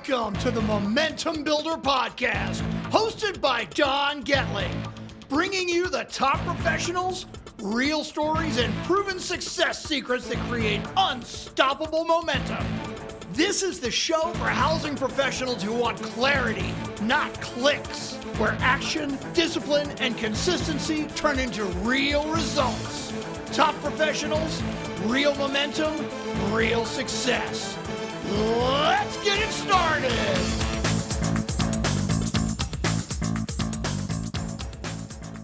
Welcome to the Momentum Builder Podcast, hosted by Don Goettling, bringing you the top professionals, real stories, and proven success secrets that create unstoppable momentum. This is the show for housing professionals who want clarity, not clicks, where action, discipline, and consistency turn into real results. Top professionals, real momentum, real success. Let's get it started.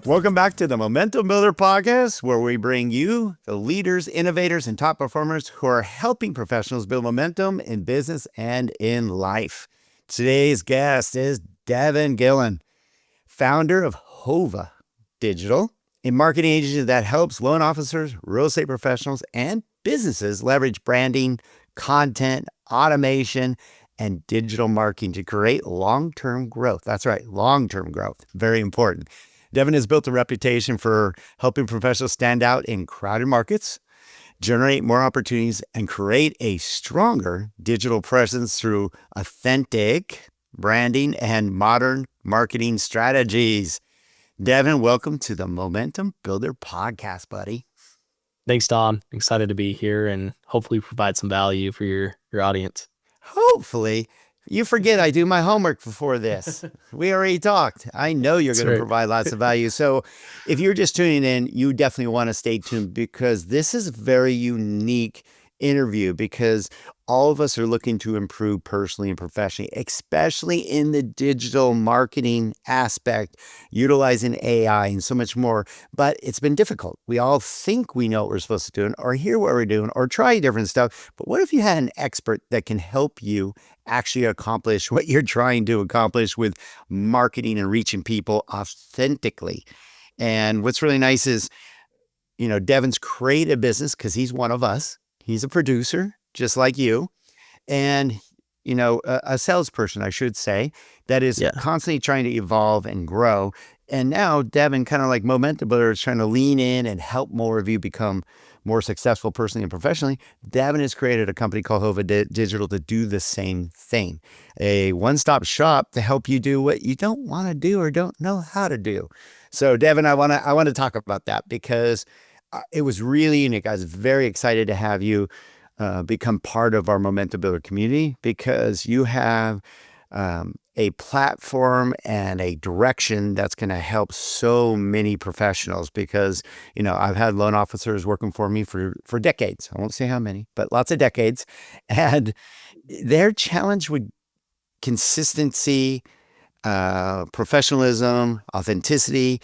Welcome back to the Momentum Builder Podcast, where we bring you the leaders, innovators, and top performers who are helping professionals build momentum in business and in life. Today's guest is Deven Gillen, founder of Hova Digital, a marketing agency that helps loan officers, real estate professionals, and businesses leverage branding, content, automation, and digital marketing to create long-term growth. That's right, long-term growth. Very important. Deven has built a reputation for helping professionals stand out in crowded markets, generate more opportunities, and create a stronger digital presence through authentic branding and modern marketing strategies. Deven, welcome to the Momentum Builder Podcast, buddy. Thanks, Don. Excited to be here and hopefully provide some value for your audience. Hopefully. You forget I do my homework before this. We already talked. I know you're going to provide lots of value. So if you're just tuning in, you definitely want to stay tuned because this is a very unique interview because all of us are looking to improve personally and professionally, especially in the digital marketing aspect, utilizing AI and so much more. But it's been difficult. We all think we know what we're supposed to do or hear what we're doing or try different stuff. But what if you had an expert that can help you actually accomplish what you're trying to accomplish with marketing and reaching people authentically? And what's really nice is, Deven's created a business because he's one of us. He's a producer, just like you, and, a salesperson, I should say, that is constantly trying to evolve and grow. And now Deven, kind of like Momentum Builder, is trying to lean in and help more of you become more successful personally and professionally. Deven has created a company called Hova Digital to do the same thing, a one-stop shop to help you do what you don't want to do or don't know how to do. So, Deven, I want to talk about that because it was really unique. I was very excited to have you become part of our Momentum Builder community because you have a platform and a direction that's going to help so many professionals because, I've had loan officers working for me for decades. I won't say how many, but lots of decades. And they're challenged with consistency, professionalism, authenticity,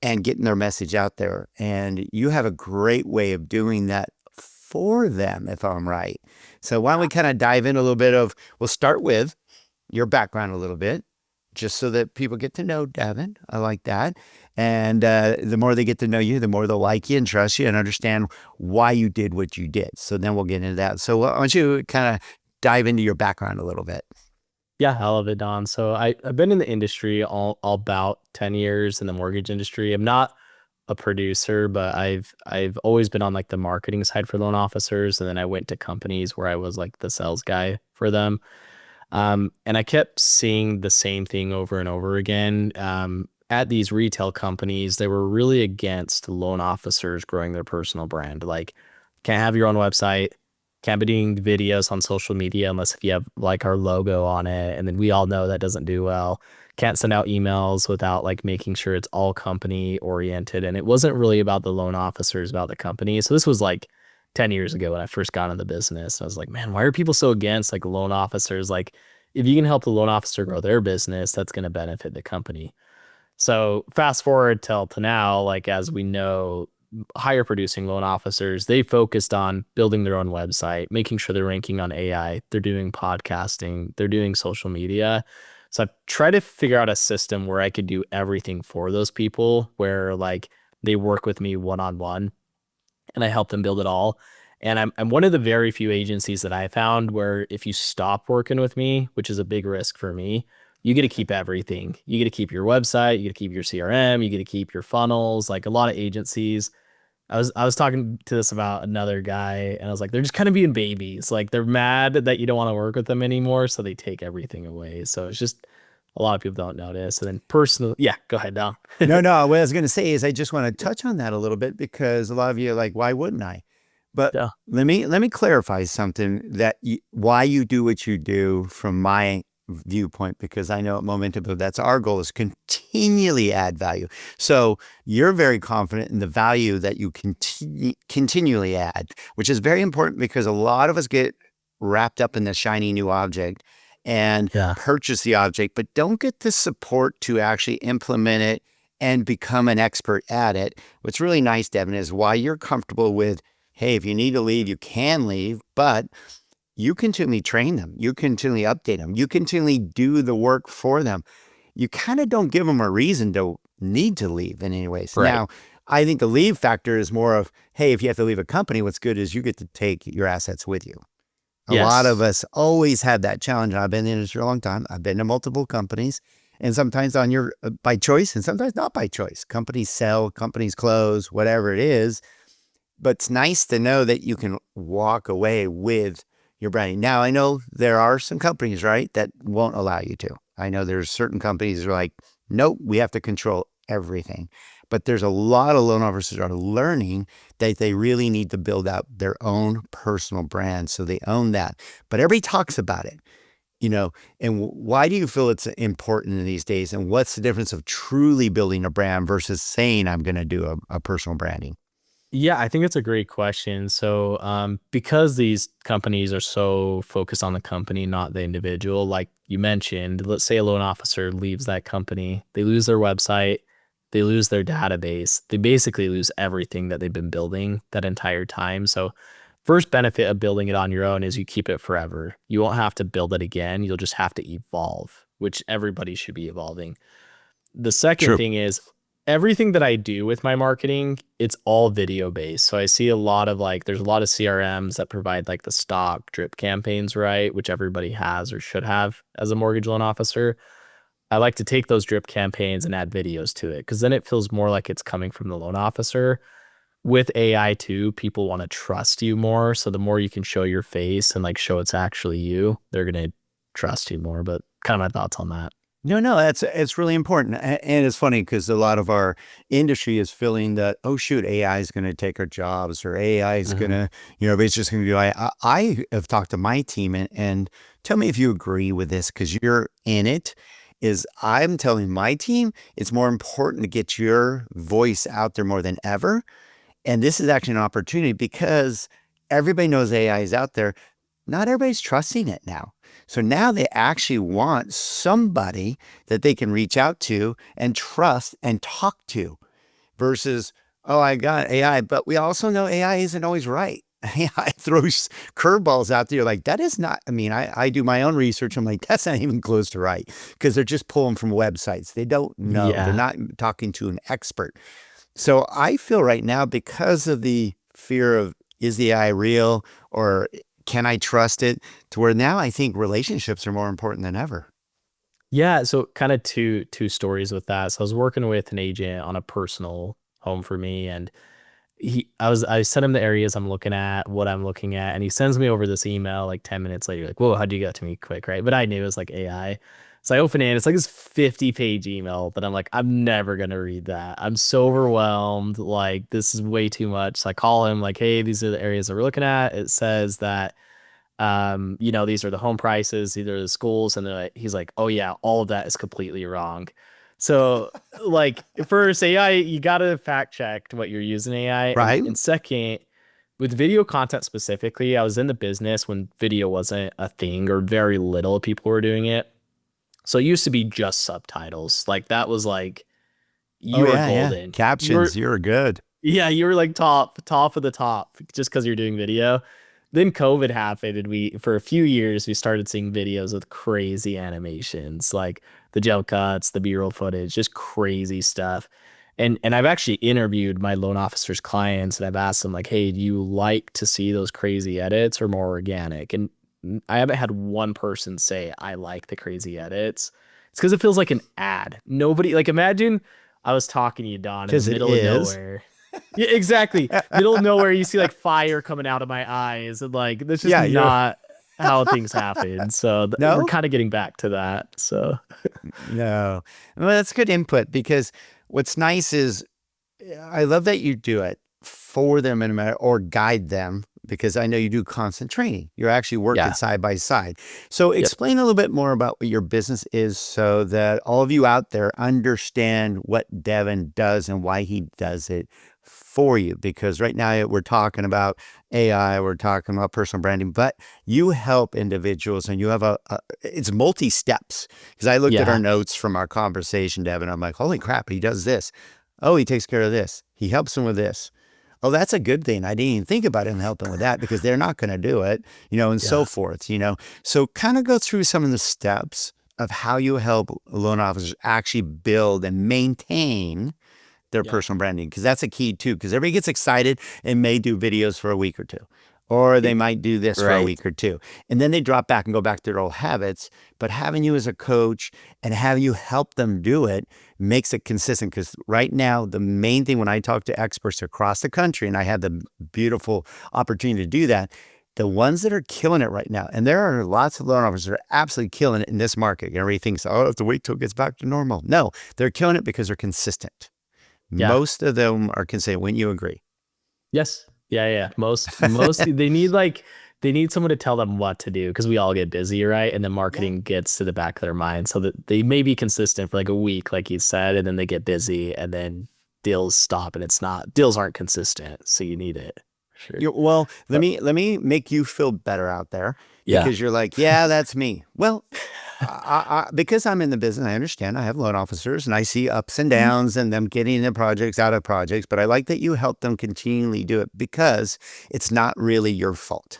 and getting their message out there. And you have a great way of doing that for them, if I'm right. So why don't we kind of dive in a little bit we'll start with your background a little bit, just so that people get to know Deven. I like that. And the more they get to know you, the more they'll like you and trust you and understand why you did what you did. So then we'll get into that. So why don't you kind of dive into your background a little bit? Yeah, I love it, Don. So I've been in the industry all about 10 years in the mortgage industry. I'm not a producer, but I've always been on like the marketing side for loan officers. And then I went to companies where I was like the sales guy for them. And I kept seeing the same thing over and over again. At these retail companies, they were really against loan officers growing their personal brand. Like, can't have your own website, can't be doing videos on social media unless if you have like our logo on it. And then we all know that doesn't do well. Can't send out emails without like making sure it's all company oriented. And it wasn't really about the loan officers, about the company. So this was like 10 years ago when I first got into the business. I was like, man, why are people so against like loan officers? Like if you can help the loan officer grow their business, that's going to benefit the company. So fast forward to now, like as we know, higher producing loan officers, they focused on building their own website, making sure they're ranking on AI, they're doing podcasting, they're doing social media. So I've tried to figure out a system where I could do everything for those people, where like they work with me one-on-one and I help them build it all. And I'm one of the very few agencies that I found where if you stop working with me, which is a big risk for me, you get to keep everything. You get to keep your website, you get to keep your CRM, you get to keep your funnels. Like a lot of agencies, I was talking to this about another guy, and I was like, they're just kind of being babies. Like they're mad that you don't want to work with them anymore, so they take everything away. So it's just a lot of people don't notice. And then personally, yeah, go ahead, Dom. No. What I was going to say is I just want to touch on that a little bit because a lot of you are like, why wouldn't I? But Yeah. let me clarify something why you do what you do from my viewpoint, because I know at Momentum, that's our goal, is continually add value. So you're very confident in the value that you continually add, which is very important because a lot of us get wrapped up in the shiny new object and Yeah. purchase the object, but don't get the support to actually implement it and become an expert at it. What's really nice, Devin, is why you're comfortable with, hey, if you need to leave, you can leave, but you continually train them. You continually update them. You continually do the work for them. You kind of don't give them a reason to need to leave in any ways. Right. Now, I think the leave factor is more of, hey, if you have to leave a company, what's good is you get to take your assets with you. A lot of us always had that challenge. I've been in the industry a long time. I've been to multiple companies, and sometimes on your by choice and sometimes not by choice. Companies sell, companies close, whatever it is. But it's nice to know that you can walk away with your branding. Now, I know there are some companies, right, that won't allow you to. I know there's certain companies that are like, nope, we have to control everything. But there's a lot of loan officers that are learning that they really need to build out their own personal brand. So they own that. But everybody talks about it, and why do you feel it's important in these days? And what's the difference of truly building a brand versus saying I'm going to do a personal branding? Yeah, I think it's a great question. So, because these companies are so focused on the company, not the individual, like you mentioned, let's say a loan officer leaves that company, they lose their website, they lose their database, they basically lose everything that they've been building that entire time. So, first benefit of building it on your own is you keep it forever. You won't have to build it again. You'll just have to evolve, which everybody should be evolving. The second True. thing is everything that I do with my marketing, it's all video based. So I see a lot of there's a lot of CRMs that provide like the stock drip campaigns, right? Which everybody has or should have as a mortgage loan officer. I like to take those drip campaigns and add videos to it because then it feels more like it's coming from the loan officer. With AI too, people want to trust you more. So the more you can show your face and like show it's actually you, they're going to trust you more. But kind of my thoughts on that. No, it's really important. And it's funny because a lot of our industry is feeling that, oh, shoot, AI is going to take our jobs or AI is going to, it's just going to do. I have talked to my team and tell me if you agree with this because you're in it. Is I'm telling my team it's more important to get your voice out there more than ever. And this is actually an opportunity because everybody knows AI is out there. Not everybody's trusting it now. So now they actually want somebody that they can reach out to and trust and talk to versus, oh, I got AI, but we also know AI isn't always right. AI throws curveballs out there like that is not, I do my own research. I'm like, that's not even close to right because they're just pulling from websites. They don't know. They're Yeah. not talking to an expert. So I feel right now because of the fear of is the AI real or can I trust it to where now I think relationships are more important than ever. Yeah, so kind of two stories with that. So I was working with an agent on a personal home for me, and I sent him the areas I'm looking at, what I'm looking at, and he sends me over this email like 10 minutes later, like, whoa, how'd you get to me quick, right? But I knew it was like AI. So I open it, and it's like this 50-page email that I'm like, I'm never gonna read that. I'm so overwhelmed. Like, this is way too much. So I call him, like, hey, these are the areas that we're looking at. It says that these are the home prices, these are the schools, and he's like, oh yeah, all of that is completely wrong. So like first AI, you gotta fact check what you're using AI, Right. and second, with video content specifically, I was in the business when video wasn't a thing or very little people were doing it. So it used to be just subtitles. Like that was like Oh you were yeah. golden. Captions, you're good. Yeah, you were like top of the top just because you're doing video. Then COVID happened, and for a few years we started seeing videos with crazy animations, like the jump cuts, the B-roll footage, just crazy stuff. And I've actually interviewed my loan officers' clients, and I've asked them like, "Hey, do you like to see those crazy edits or more organic?" And I haven't had one person say I like the crazy edits. It's because it feels like an ad. Nobody like imagine I was talking to you, Don, in the Because it middle of is. nowhere. Yeah, exactly. Middle of nowhere, you see like fire coming out of my eyes, and like that's just Yeah, you're not how things happen. So we're no, kind of getting back to that. So no. Well, that's good input because what's nice is I love that you do it for them in a matter or guide them because I know you do constant training. You're actually working yeah, side by side. So yep, explain a little bit more about what your business is so that all of you out there understand what Devin does and why he does it for you. Because right now we're talking about AI, we're talking about personal branding, but you help individuals and you have it's multi steps. Because I looked at our yeah, notes from our conversation, Devin. I'm like, holy crap, he does this. Oh, he takes care of this. He helps them with this. Oh, that's a good thing. I didn't even think about him helping with that because they're not going to do it, and so yeah, forth, So kind of go through some of the steps of how you help loan officers actually build and maintain their yeah. personal branding because that's a key too. Because everybody gets excited and may do videos for a week or two, or they might do this for a Right. week or two, and then they drop back and go back to their old habits. But having you as a coach and having you help them do it makes it consistent. Because right now, the main thing when I talk to experts across the country, and I had the beautiful opportunity to do that. The ones that are killing it right now, and there are lots of loan officers that are absolutely killing it in this market. Everybody thinks, oh, I have to wait till it gets back to normal. No, they're killing it because they're consistent. Yeah. Most of them are consistent. Wouldn't you agree? Yes. Yeah. Yeah. Most they need someone to tell them what to do because we all get busy, right? And then Yeah. marketing gets to the back of their mind so that they may be consistent for like a week, like you said, and then they get busy and then deals stop and deals aren't consistent. So you need it. Sure. Well, let But me make you feel better out there yeah. because you're like, yeah, that's me. Well, because I'm in the business, I understand. I have loan officers and I see ups and downs and them getting into projects, out of projects. But I like that you help them continually do it because it's not really your fault.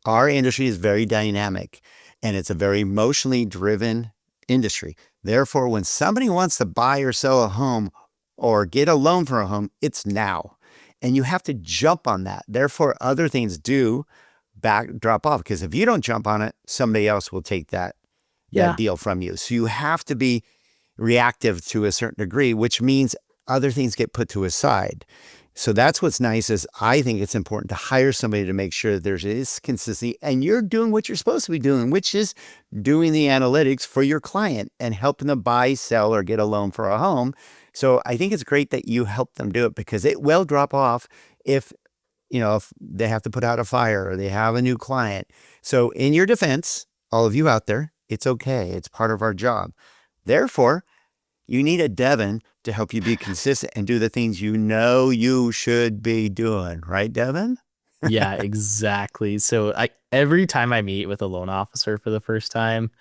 Our industry is very dynamic and it's a very emotionally driven industry. Therefore, when somebody wants to buy or sell a home or get a loan for a home, it's now. And you have to jump on that. Therefore, other things do drop off because if you don't jump on it, somebody else will take that Yeah. deal from you. So you have to be reactive to a certain degree, which means other things get put to a side. So that's what's nice is I think it's important to hire somebody to make sure that there is consistency and you're doing what you're supposed to be doing, which is doing the analytics for your client and helping them buy, sell, or get a loan for a home. So I think it's great that you help them do it because it will drop off if if they have to put out a fire or they have a new client. So in your defense, all of you out there, it's okay. It's part of our job. Therefore, you need a Devin to help you be consistent and do the things you know you should be doing. Right, Devin? Yeah, exactly. So every time I meet with a loan officer for the first time,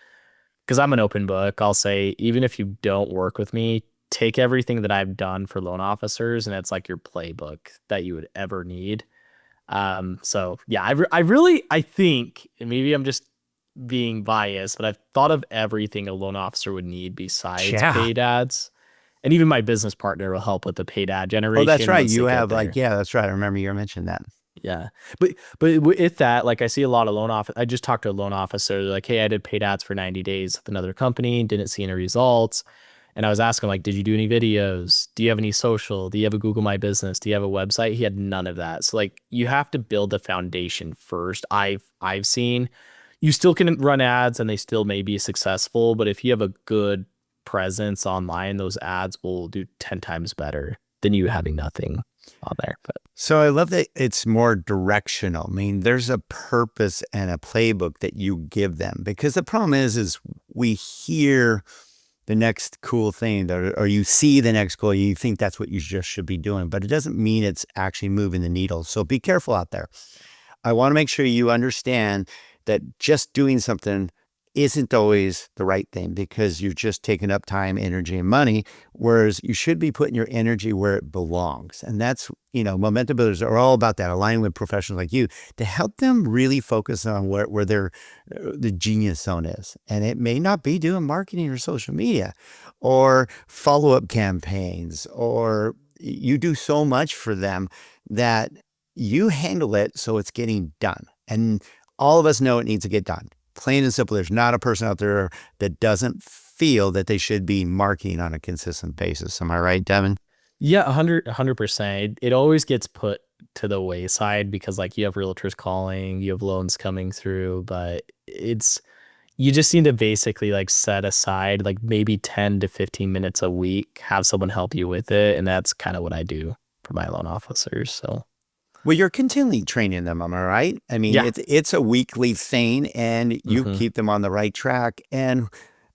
because I'm an open book, I'll say, even if you don't work with me, take everything that I've done for loan officers and it's like your playbook that you would ever need. So yeah, I think, and maybe I'm just being biased, but I've thought of everything a loan officer would need besides Yeah. paid ads. And even my business partner will help with the paid ad Oh, that's generation right. once they You get have there. yeah, that's right. I remember you mentioned that. Yeah. But with that, like I see a lot of I just talked to a loan officer. They're like, hey, I did paid ads for 90 days with another company, didn't see any results. And I was asking like, did you do any videos? Do you have any social? Do you have a Google My Business? Do you have a website? He had none of that. So like you have to build the foundation first. I've seen you still can run ads and they still may be successful, but if you have a good presence online, those ads will do 10 times better than you having nothing on there. But So I love that it's more directional. I mean, there's a purpose and a playbook that you give them because the problem is we hear the next cool thing or you see the next goal, you think that's what you just should be doing, but it doesn't mean it's actually moving the needle. So be careful out there. I want to make sure you understand that just doing something isn't always the right thing because you're just taking up time, energy, and money, whereas you should be putting your energy where it belongs. And that's, momentum builders are all about that, aligning with professionals like you to help them really focus on where their the genius zone is. And it may not be doing marketing or social media or follow-up campaigns, or you do so much for them that you handle it so it's getting done. And all of us know it needs to get done. Plain and simple. There's not a person out there that doesn't feel that they should be marketing on a consistent basis. Am I right, Devin? Yeah, 100%. It always gets put to the wayside because like you have realtors calling, you have loans coming through, but you just need to basically like set aside like maybe 10 to 15 minutes a week, have someone help you with it. And that's kind of what I do for my loan officers. So Well, you're continually training them, am I right? I mean, yeah. it's a weekly thing, and you Hmm. keep them on the right track. And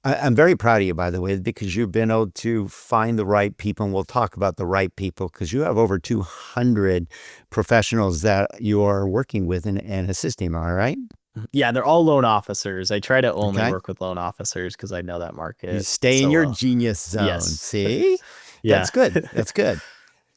I'm very proud of you, by the way, because you've been able to find the right people, and we'll talk about the right people because you have over 200 professionals that you are working with and assisting. Am I right? Yeah, they're all loan officers. I try to only Okay. work with loan officers because I know that You market stay in so your well. genius zone. Yes. See? Yeah. That's good. That's good.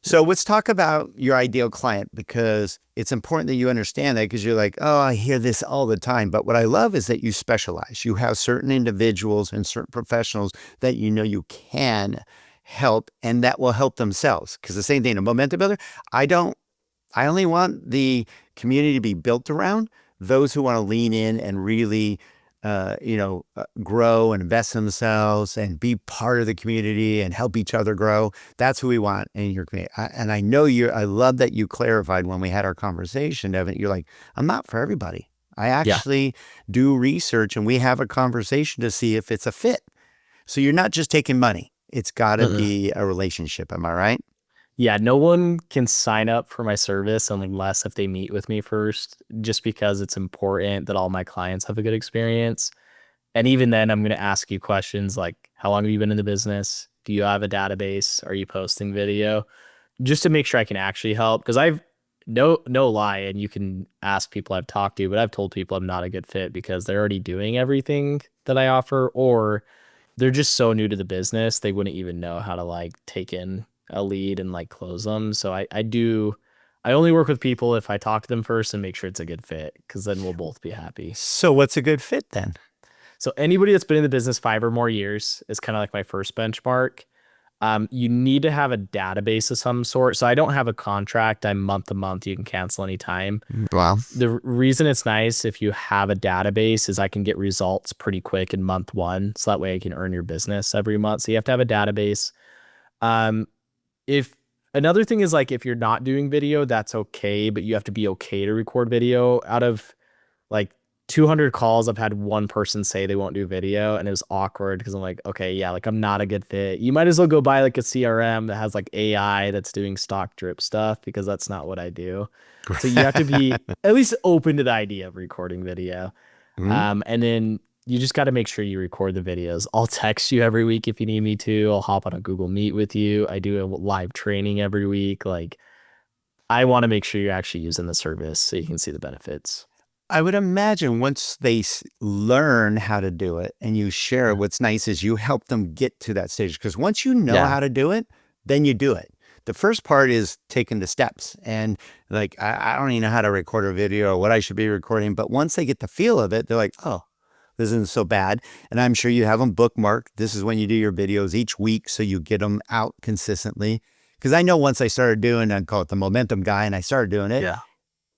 So let's talk about your ideal client because it's important that you understand that because you're like, oh, I hear this all the time. But what I love is that you specialize. You have certain individuals and certain professionals that you know you can help and that will help themselves. Because the same thing, a momentum builder, I don't, I only want the community to be built around those who want to lean in and really, grow and invest in themselves and be part of the community and help each other grow. That's who we want in your community. And I know I love that you clarified when we had our conversation, Evan. You're like, I'm not for everybody. I Yeah. actually do research and we have a conversation to see if it's a fit. So you're not just taking money. It's got to Mm-mm. be a relationship. Am I right? Yeah, no one can sign up for my service unless if they meet with me first, just because it's important that all my clients have a good experience. And even then, I'm going to ask you questions like, how long have you been in the business? Do you have a database? Are you posting video? Just to make sure I can actually help. Because I've no lie, and you can ask people I've talked to, but I've told people I'm not a good fit because they're already doing everything that I offer, or they're just so new to the business they wouldn't even know how to like take in a lead and like close them. So I only work with people if I talk to them first and make sure it's a good fit because then we'll both be happy. So what's a good fit then? So anybody that's been in the business 5 or more years is kind of like my first benchmark. You need to have a database of some sort. So I don't have a contract. I'm month to month. You can cancel anytime. Wow. The reason it's nice if you have a database is I can get results pretty quick in month one. So that way I can earn your business every month. So you have to have a database. Um, if another thing is like if you're not doing video, that's okay, but you have to be okay to record video. Out of like 200 calls, I've had one person say they won't do video, and it was awkward because I'm like, okay, yeah, like I'm not a good fit. You might as well go buy like a CRM that has like AI that's doing stock drip stuff because that's not what I do. So you have to be at least open to the idea of recording video. Mhm. And then you just got to make sure you record the videos. I'll text you every week if you need me to. I'll hop on a Google Meet with you. I do a live training every week. Like I want to make sure you're actually using the service so you can see the benefits. I would imagine once they learn how to do it and you share it, Yeah. what's nice is you help them get to that stage. Because once you know Yeah. how to do it, then you do it. The first part is taking the steps. And like, I don't even know how to record a video or what I should be recording. But once they get the feel of it, they're like, oh, this isn't so bad. And I'm sure you have them bookmarked. This is when you do your videos each week. So you get them out consistently. Because I know once I started doing, I call it the momentum guy, and I started doing it, Yeah.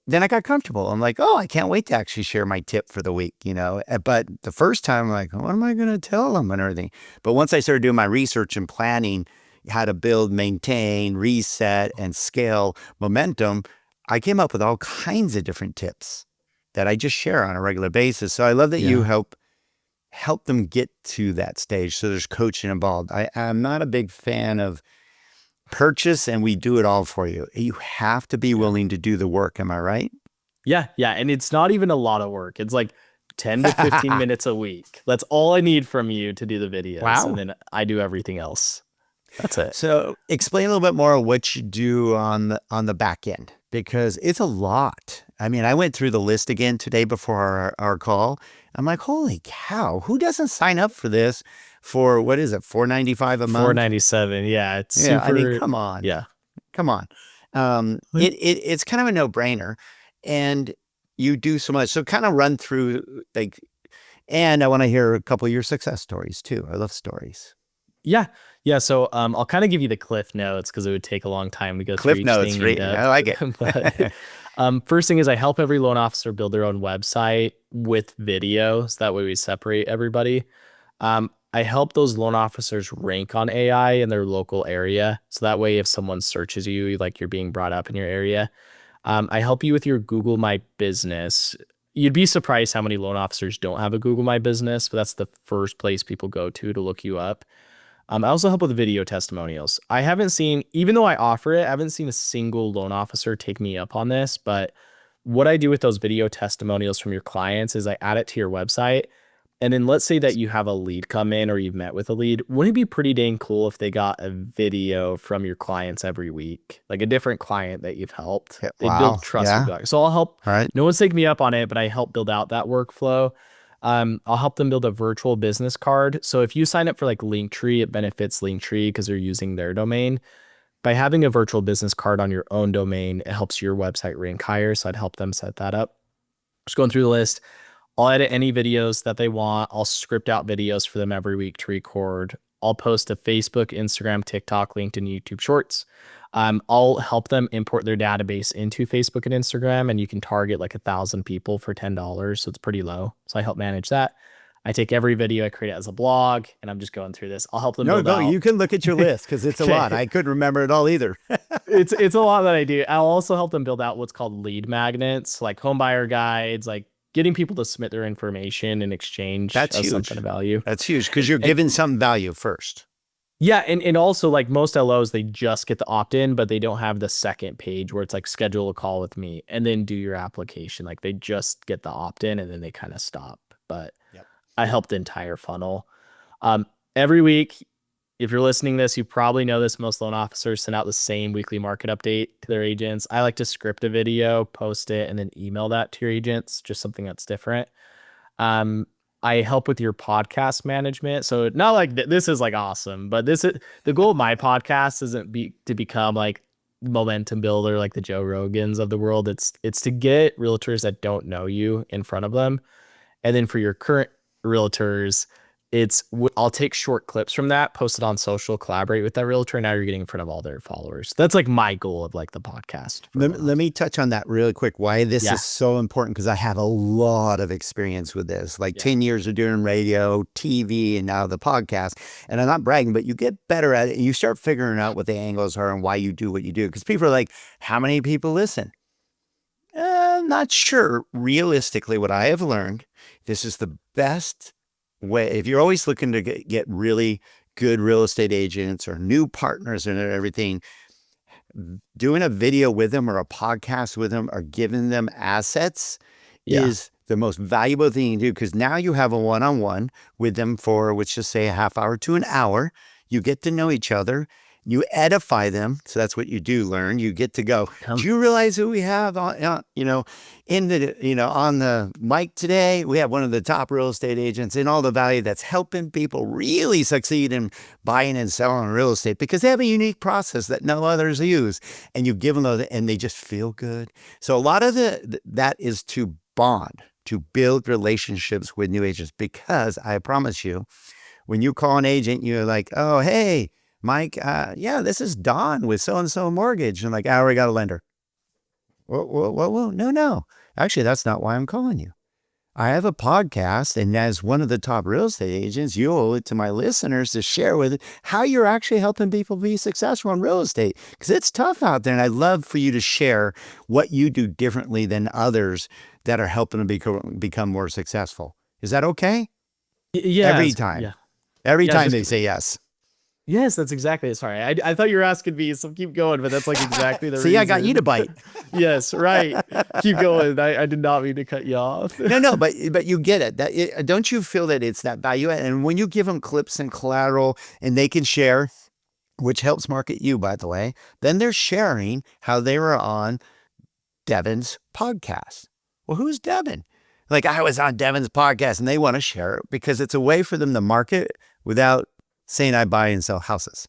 then I got comfortable. I'm like, oh, I can't wait to actually share my tip for the week, you know? But the first time, I'm like, what am I going to tell them and everything? But once I started doing my research and planning how to build, maintain, reset, and scale momentum, I came up with all kinds of different tips that I just share on a regular basis. So I love that you Yeah. help them get to that stage. So there's coaching involved. I'm not a big fan of purchase and we do it all for you. You have to be Yeah. willing to do the work. Am I right? Yeah. Yeah. And it's not even a lot of work. It's like 10 to 15 minutes a week. That's all I need from you to do the videos. And Wow. then I do everything else. That's it. So explain a little bit more of what you do on the back end because it's a lot. I mean, I went through the list again today before our call. I'm like, holy cow, who doesn't sign up for this for what is it, $4.95 a month? 497. Yeah. It's Yeah, I mean, super. come on. Yeah. Come on. It's kind of a no-brainer. And you do so much. So kind of run through like, and I want to hear a couple of your success stories too. I love stories. Yeah. Yeah. So I'll kind of give you the cliff notes because it would take a long time to go through Cliff each notes, thing in I depth. like it. But first thing is I help every loan officer build their own website with videos. That way we separate everybody. I help those loan officers rank on AI in their local area. So that way, if someone searches you, like you're being brought up in your area. I help you with your Google My Business. You'd be surprised how many loan officers don't have a Google My Business, but that's the first place people go to look you up. I also help with video testimonials. I haven't seen, even though I offer it, I haven't seen a single loan officer take me up on this. But what I do with those video testimonials from your clients is I add it to your website. And then let's say that you have a lead come in or you've met with a lead. Wouldn't it be pretty dang cool if they got a video from your clients every week, like a different client that you've helped? They build trust with you. So I'll help. All right. No one's taking me up on it, but I help build out that workflow. I'll help them build a virtual business card. So if you sign up for like Linktree, it benefits Linktree because they're using their domain. By having a virtual business card on your own domain, it helps your website rank higher. So I'd help them set that up. Just going through the list. I'll edit any videos that they want. I'll script out videos for them every week to record. I'll post to Facebook, Instagram, TikTok, LinkedIn, YouTube Shorts. I'll help them import their database into Facebook and Instagram, and you can target like 1,000 people for $10. So it's pretty low. So I help manage that. I take every video, I create it as a blog, and I'm just going through this. I'll help them build out. You can look at your list because it's a lot. I couldn't remember it all either. It's a lot that I do. I'll also help them build out what's called lead magnets, like home buyer guides, like getting people to submit their information in exchange of something of value. That's huge because you're giving some value first. Yeah, and also like most LOs, they just get the opt-in, but they don't have the second page where it's like schedule a call with me and then do your application. Like they just get the opt-in and then they kind of stop. But I help the entire funnel. Every week, if you're listening to this, you probably know this. Most loan officers send out the same weekly market update to their agents. I like to script a video, post it, and then email that to your agents, just something that's different. I help with your podcast management. So not like this is like awesome, but the goal of my podcast isn't to become like momentum builder, like the Joe Rogans of the world. It's to get realtors that don't know you in front of them. And then for your current realtors, I'll take short clips from that, post it on social, collaborate with that realtor. And now you're getting in front of all their followers. That's like my goal of like the podcast. Let me touch on that really quick. Why this is so important, because I have a lot of experience with this, like 10 years of doing radio, TV, and now the podcast. And I'm not bragging, but you get better at it. And you start figuring out what the angles are and why you do what you do. Because people are like, how many people listen? I'm not sure. Realistically, what I have learned, this is the best way. If you're always looking to get really good real estate agents or new partners and everything, doing a video with them or a podcast with them or giving them assets is the most valuable thing you do, because now you have a one-on-one with them for, let's just say, a half hour to an hour. You get to know each other. You edify them. So that's what you do learn. You get to go, do you realize who we have on the mic today? We have one of the top real estate agents in all the valley that's helping people really succeed in buying and selling real estate because they have a unique process that no others use. And you give them those and they just feel good. So a lot of that is to bond, to build relationships with new agents, because I promise you, when you call an agent, you're like, oh, hey, Mike, this is Don with so-and-so mortgage. And like, I already got a lender. Well, no. Actually, that's not why I'm calling you. I have a podcast, and as one of the top real estate agents, you owe it to my listeners to share with how you're actually helping people be successful in real estate, because it's tough out there. And I'd love for you to share what you do differently than others that are helping them become more successful. Is that okay? Yeah. Every time. Yeah. Every time they say yes. Yes, that's exactly it. Sorry, I thought you were asking me, so keep going, but that's like exactly the reason. See, I got you to bite. Yes, right. Keep going. I did not mean to cut you off. No, but you get it. Don't you feel that it's that value? And when you give them clips and collateral and they can share, which helps market you, by the way, then they're sharing how they were on Deven's podcast. Well, who's Deven? Like, I was on Deven's podcast, and they want to share it because it's a way for them to market without saying I buy and sell houses.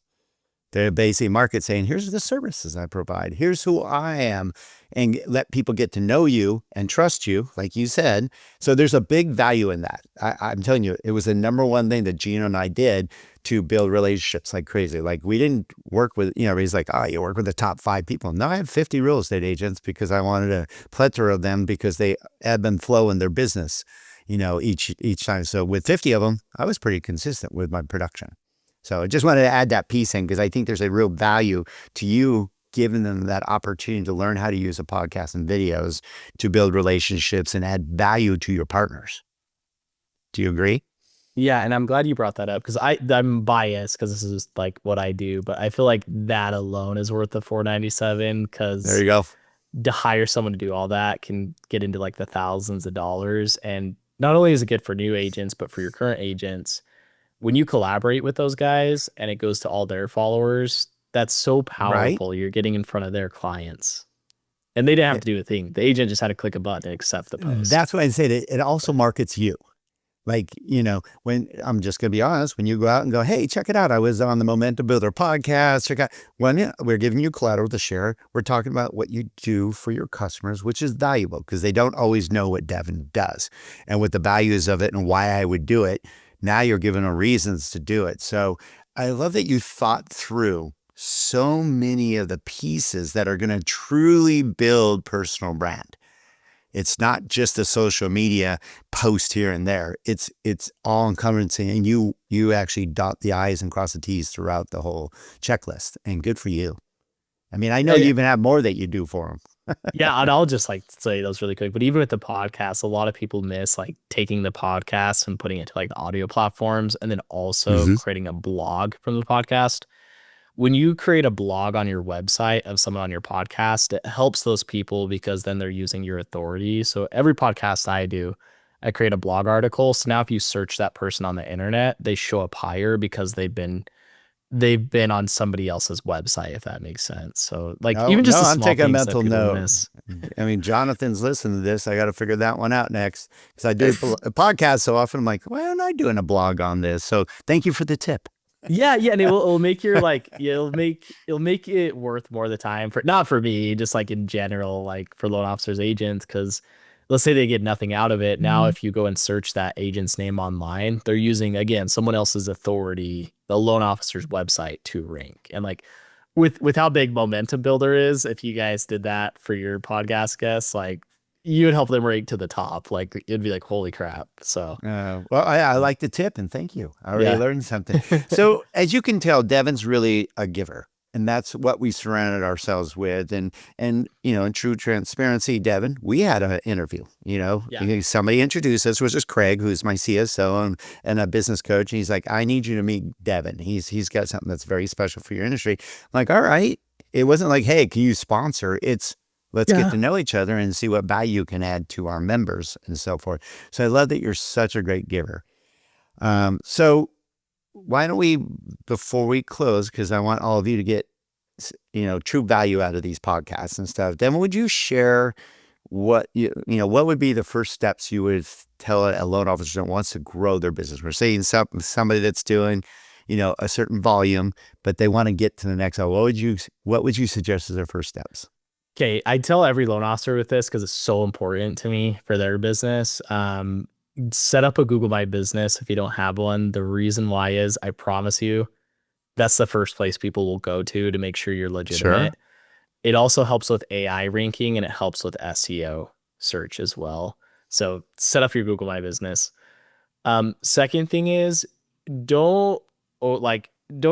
They're basically market saying, here's the services I provide. Here's who I am. And let people get to know you and trust you, like you said. So there's a big value in that. I'm telling you, it was the number one thing that Gino and I did to build relationships like crazy. Like, we didn't work with, everybody's like, oh, you work with the top 5 people. No, I have 50 real estate agents because I wanted a plethora of them because they ebb and flow in their business. each time. So with 50 of them, I was pretty consistent with my production. So I just wanted to add that piece in because I think there's a real value to you giving them that opportunity to learn how to use a podcast and videos to build relationships and add value to your partners. Do you agree? Yeah, and I'm glad you brought that up because I'm biased because this is like what I do, but I feel like that alone is worth the $497 because There you go. to hire someone to do all that can get into like the thousands of dollars. And not only is it good for new agents, but for your current agents, when you collaborate with those guys and it goes to all their followers, that's so Right? powerful. You're getting in front of their clients. And they didn't have to do a thing. The agent just had to click a button and accept the post. That's why I said it also markets you. Like, when I'm just going to be honest, when you go out and go, hey, check it out. I was on the Momentum Builder podcast. Check out we're giving you collateral to share. We're talking about what you do for your customers, which is valuable because they don't always know what Deven does and what the values of it and why I would do it. Now you're giving them reasons to do it. So I love that you thought through so many of the pieces that are going to truly build personal brand. It's not just a social media post here and there. It's all encompassing, and you actually dot the I's and cross the T's throughout the whole checklist. And good for you. I mean, I know you even have more that you do for them. Yeah, and I'll just like say those really quick. But even with the podcast, a lot of people miss like taking the podcast and putting it to like the audio platforms, and then also creating a blog from the podcast. When you create a blog on your website of someone on your podcast, it helps those people because then they're using your authority. So every podcast I do, I create a blog article. So now if you search that person on the internet, they show up higher because they've been on somebody else's website, if that makes sense. So like even just I'm taking a mental note. Miss. I mean, Jonathan's listening to this. I got to figure that one out next because I do a podcast so often. I'm like, why aren't I doing a blog on this? So thank you for the tip. Yeah, and it'll make your like it'll make it worth more of the time for not for me, just like in general, like for loan officers, agents, because let's say they get nothing out of it. Now, if you go and search that agent's name online, they're using again someone else's authority, the loan officer's website to rank. And like with how big Momentum Builder is, if you guys did that for your podcast guests, like you would help them rank to the top. Like it'd be like, holy crap. So, well, I like the tip and thank you. I already learned something. So as you can tell, Deven's really a giver, and that's what we surrounded ourselves with. And in true transparency, Deven, we had an interview, somebody introduced us, which is Craig, who's my CSO and a business coach. And he's like, I need you to meet Deven. He's got something that's very special for your industry. I'm like, all right. It wasn't like, hey, can you sponsor? It's, let's get to know each other and see what value you can add to our members and so forth. So I love that you're such a great giver. So why don't we, before we close, because I want all of you to get, true value out of these podcasts and stuff, then would you share what what would be the first steps you would tell a loan officer that wants to grow their business? We're saying somebody that's doing, a certain volume, but they want to get to the next level. What would you suggest as their first steps? Okay, I tell every loan officer with this because it's so important to me for their business. Set up a Google My Business if you don't have one. The reason why is I promise you, that's the first place people will go to make sure you're legitimate. Sure. It also helps with AI ranking and it helps with SEO search as well. So set up your Google My Business. Second thing is don't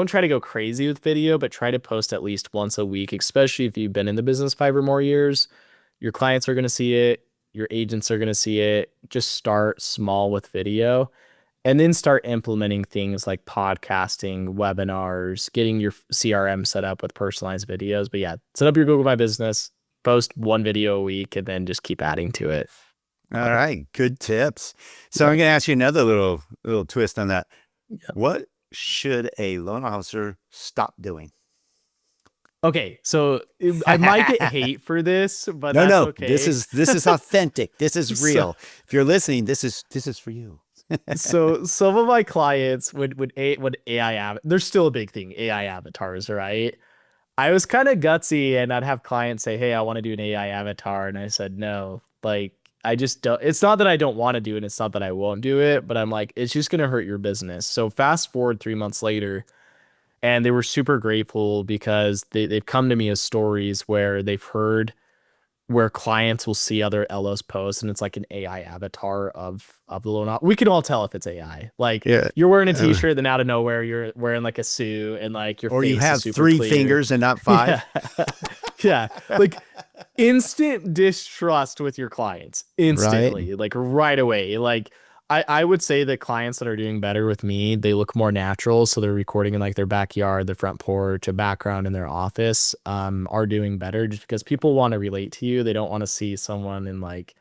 try to go crazy with video, but try to post at least once a week, especially if you've been in the business 5 or more years. Your clients are going to see it. Your agents are going to see it. Just start small with video and then start implementing things like podcasting, webinars, getting your CRM set up with personalized videos. But yeah, set up your Google My Business, post 1 video a week, and then just keep adding to it. All right. Good tips. So I'm going to ask you another little twist on that. Yeah. What should a loan officer stop doing? Okay, so I might get hate for this, but that's okay. This is authentic. This is real. If you're listening, this is for you. So some of my clients would AI there's still a big thing, AI avatars, right? I was kind of gutsy and I'd have clients say, "Hey, I want to do an AI avatar." And I said, "No, like I just don't." It's not that I don't want to do it, it's not that I won't do it, but I'm like, it's just going to hurt your business. So fast forward 3 months later, and they were super grateful because they've come to me as stories where they've heard where clients will see other LOs posts and it's like an AI avatar of the loan. We can all tell if it's AI. Like you're wearing a t-shirt, then out of nowhere you're wearing like a suit and like your or face you have is super 3 clear. fingers and not 5. Yeah. Yeah. Like instant distrust with your clients instantly, like right away. Like I would say that clients that are doing better with me, they look more natural. So they're recording in like their backyard, their front porch, a background in their office, are doing better just because people want to relate to you. They don't want to see someone in like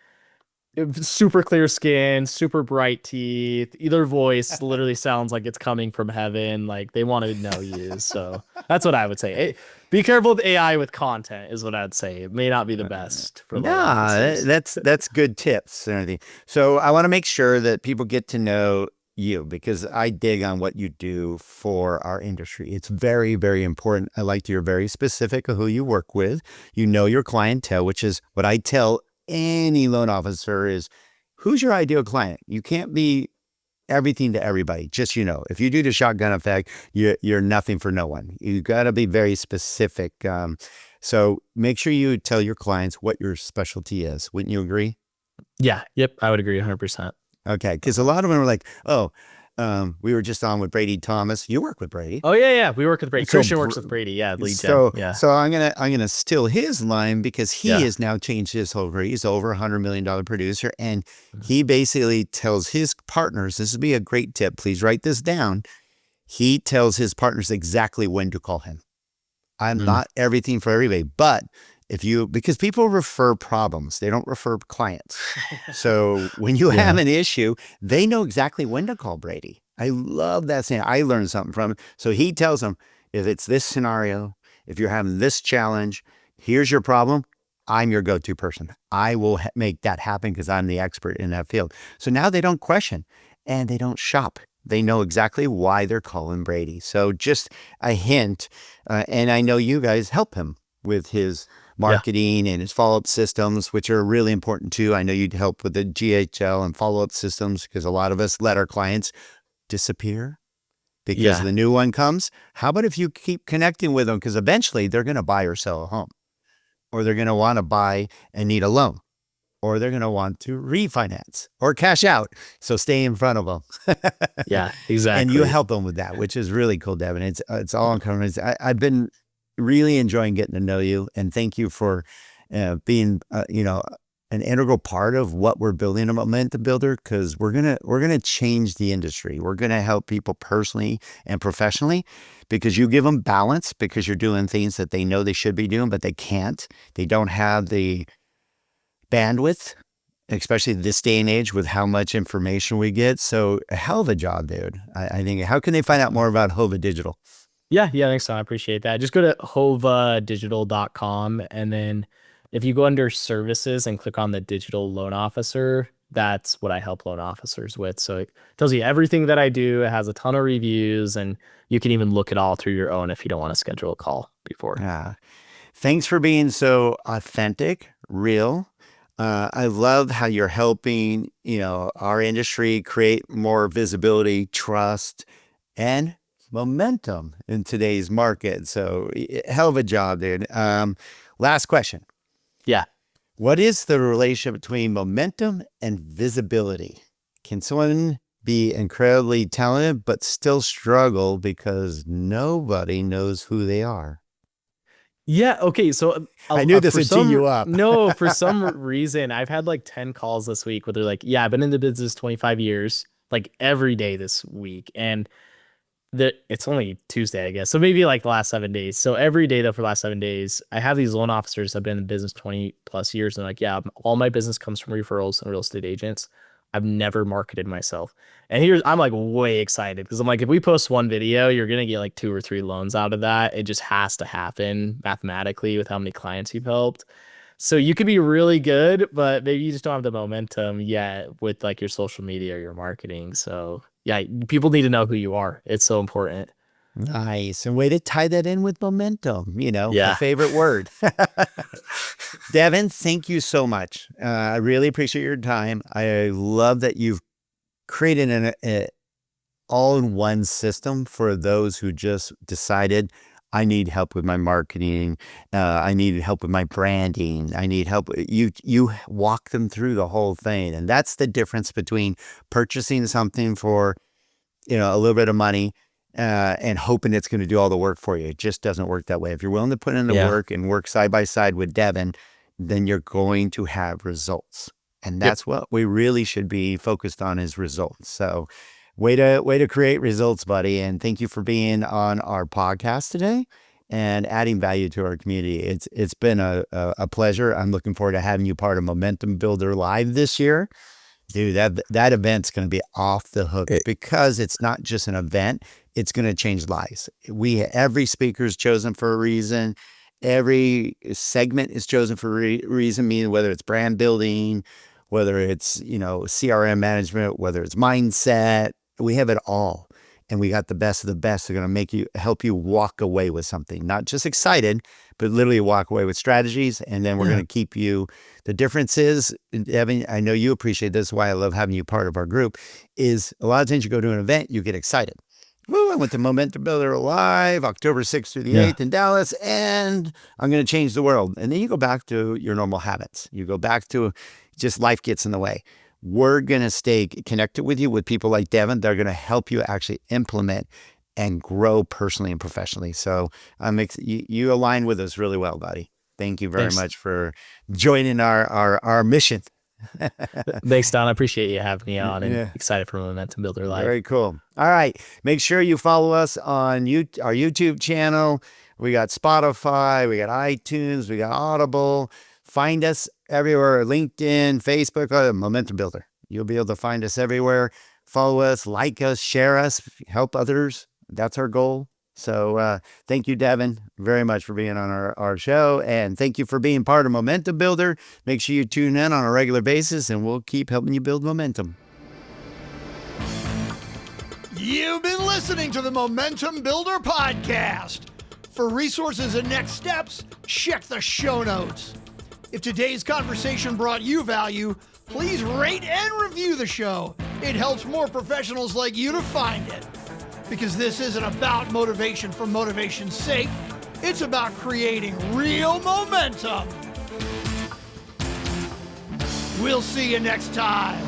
super clear skin, super bright teeth. Either voice literally sounds like it's coming from heaven. Like they want to know you. So that's what I would say. Be careful with AI with content is what I'd say. It may not be the best for loan officers. That's good tips and everything. So I want to make sure that people get to know you because I dig on what you do for our industry. It's very, very important. I like that you're very specific of who you work with. You know your clientele, which is what I tell any loan officer is who's your ideal client. You can't be everything to everybody. Just, if you do the shotgun effect, you're nothing for no one. You got to be very specific. So make sure you tell your clients what your specialty is. Wouldn't you agree? Yeah. Yep. I would agree 100%. Okay. Because a lot of them are like, we were just on with Brady Thomas. You work with Brady. Oh yeah. We work with Brady. Christian works with Brady. Yeah. Lead so, gen. Yeah. So I'm gonna steal his line because he has now changed his whole career. He's over $100 million producer, and he basically tells his partners. This would be a great tip. Please write this down. He tells his partners exactly when to call him. I'm not everything for everybody, but because people refer problems, they don't refer clients. So when you have an issue, they know exactly when to call Brady. I love that saying. I learned something from it. So he tells them, if it's this scenario, if you're having this challenge, here's your problem. I'm your go-to person. I will make that happen because I'm the expert in that field. So now they don't question and they don't shop. They know exactly why they're calling Brady. So just a hint, and I know you guys help him with his marketing and his follow-up systems, which are really important too. I know you'd help with the GHL and follow-up systems because a lot of us let our clients disappear because the new one comes. How about if you keep connecting with them? Because eventually they're going to buy or sell a home, or they're going to want to buy and need a loan, or they're going to want to refinance or cash out. So stay in front of them. Yeah, exactly. And you help them with that, which is really cool, Devin. It's all encompassing. I've been really enjoying getting to know you, and thank you for being an integral part of what we're building a Momentum Builder, because we're gonna change the industry. We're gonna help people personally and professionally because you give them balance, because you're doing things that they know they should be doing, but they can't. They don't have the bandwidth, especially this day and age with how much information we get. So a hell of a job, dude. I think. How can they find out more about Hova Digital? Yeah, thanks, Tom. I appreciate that. Just go to hovadigital.com, and then if you go under services and click on the digital loan officer, that's what I help loan officers with. So it tells you everything that I do. It has a ton of reviews, and you can even look it all through your own if you don't want to schedule a call before. Thanks for being so authentic, real. I love how you're helping, our industry create more visibility, trust, and momentum in today's market. So hell of a job, dude. Last question. Yeah. What is the relationship between momentum and visibility? Can someone be incredibly talented but still struggle because nobody knows who they are? Yeah. Okay. So I knew this would tee you up. No, for some reason, I've had like 10 calls this week where they're like, yeah, I've been in the business 25 years, like every day this week. And it's only Tuesday, I guess. So maybe like the last 7 days. So every day though, for the last 7 days, I have these loan officers that have been in business 20 plus years. And like, yeah, all my business comes from referrals and real estate agents. I've never marketed myself. And I'm like way excited because I'm like, if we post one video, you're going to get like 2 or 3 loans out of that. It just has to happen mathematically with how many clients you've helped. So you could be really good, but maybe you just don't have the momentum yet with like your social media or your marketing. So yeah, people need to know who you are. It's so important. Nice. And way to tie that in with momentum, Yeah. my favorite word. Devin, thank you so much. I really appreciate your time. I love that you've created an all-in-one system for those who just decided, I need help with my marketing. I need help with my branding. I need help. You walk them through the whole thing. And that's the difference between purchasing something for, a little bit of money and hoping it's going to do all the work for you. It just doesn't work that way. If you're willing to put in the work and work side by side with Deven, then you're going to have results. And that's what we really should be focused on, is results. So way to create results, buddy. And thank you for being on our podcast today and adding value to our community. It's been a pleasure. I'm looking forward to having you part of Momentum Builder Live this year. Dude, that event's going to be off the hook, because it's not just an event. It's going to change lives. Every speaker is chosen for a reason. Every segment is chosen for a reason, meaning whether it's brand building, whether it's, CRM management, whether it's mindset, we have it all. And we got the best of the best. They're going to help you walk away with something, not just excited, but literally walk away with strategies. And then we're going to keep you. The difference is, Deven, I know you appreciate this, why I love having you part of our group, is a lot of times you go to an event, you get excited. Woo, I went to Momentum Builder Live, October 6th through the 8th in Dallas, and I'm going to change the world. And then you go back to your normal habits. You go back to just life gets in the way. We're going to stay connected with you with people like Deven. They're going to help you actually implement and grow personally and professionally. So you align with us really well, buddy. Thank you very much for joining our mission. Thanks, Don. I appreciate you having me on, and excited for Momentum Builder Live. Very cool. All right. Make sure you follow us on our YouTube channel. We got Spotify, we got iTunes, we got Audible. Find us everywhere, LinkedIn, Facebook, Momentum Builder. You'll be able to find us everywhere. Follow us, like us, share us, help others. That's our goal. So thank you, Deven, very much for being on our show. And thank you for being part of Momentum Builder. Make sure you tune in on a regular basis, and we'll keep helping you build momentum. You've been listening to the Momentum Builder Podcast. For resources and next steps, check the show notes. If today's conversation brought you value, please rate and review the show. It helps more professionals like you to find it. Because this isn't about motivation for motivation's sake. It's about creating real momentum. We'll see you next time.